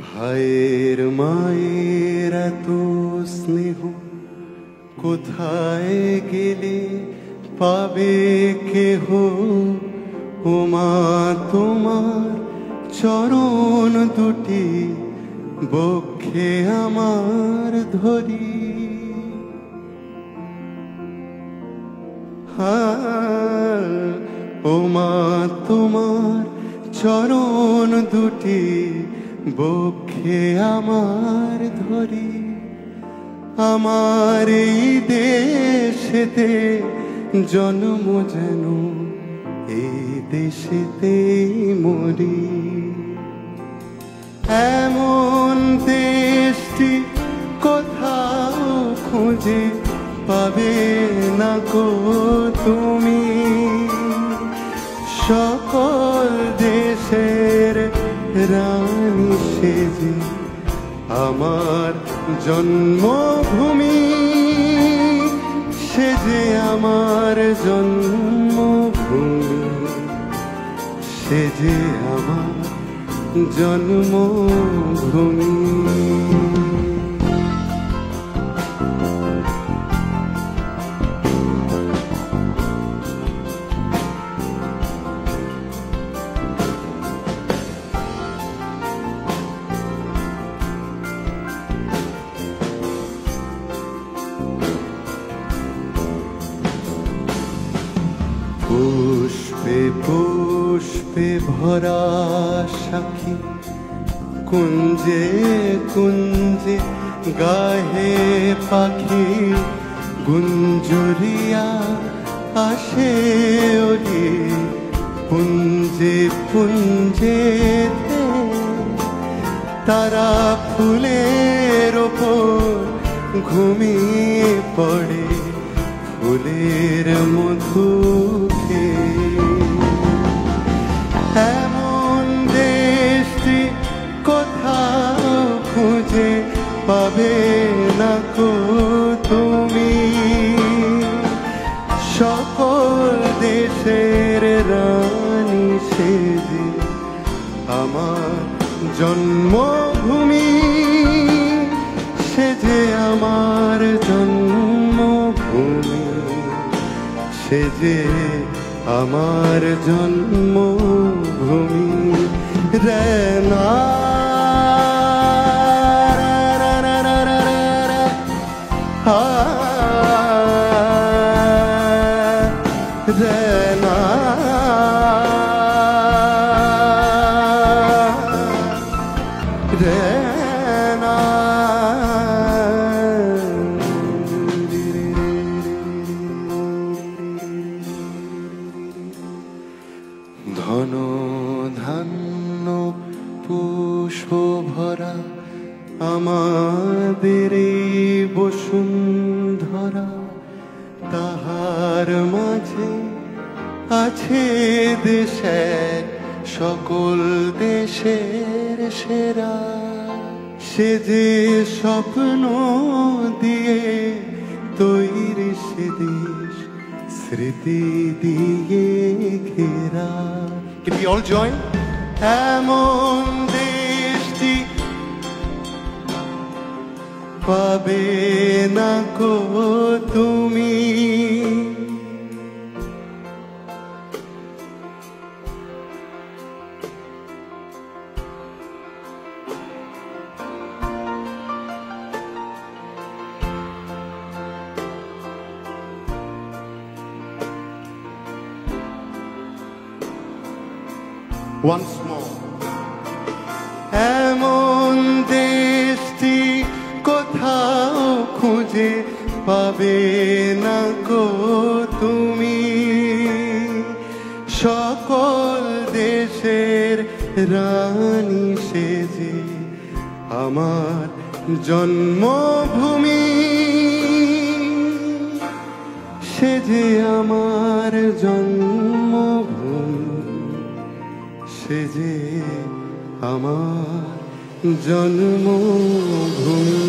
ভাইয়ের মায়ের এত স্নেহ কোথায় গেলে পাবে কেহ? ও মা তোমার চরণ দুটি বক্ষে আমার ধরি। ও মা তোমার চরণ দুটি বক্ষে আমার ধরি। আমার এই দেশেতে জন্ম যেন এই দেশেতেই মরি। এমন দেশটি কোথাও খুঁজে পাবে না গো তুমি। সকল দেশের রানী সেজে আমার জন্মভূমি, সেজে আমার জন্মভূমি, সেজে আমার জন্মভূমি। পুষ্পে পুষ্পে ভরা সাখী কুঞ্জে কুঞ্জে গাহে পাখি গুঞ্জরিয়া আসে ওলি পুঞ্জে পুঞ্জে তারা ফুলের ওপর ঘুমিয়ে পড়ে ফুলের মধু খেয়ে। এমন দেশটি কোথাও খুঁজে পাবে না গো তুমি। সকল দেশের রানী সেজে আমার জন্মভূমি, সেজে আমার জন্মভূমি, সেজে আমার জন্মভূমি। রেনা রেনা রেনা ধন ধান্য পুষ্প ভরা আমাদের এই বসুন্ধরা, তাহার মাঝে আছে দেশের সকল দেশের সেরা। সে যে স্বপ্ন দিয়ে তৈরি সে দেশ স্মৃতি দিয়ে ঘেরা। Can we all join? এমন দেশটি পাবে না গো তুমি। Once more. এমন দেশটি কোথাও খুঁজে পাবে না গো তুমি। সকল দেশের রানী সেজে আমার জন্মভূমি, সেজে আমার জন্মভূমি, সেজে আমার জন্মভূমি।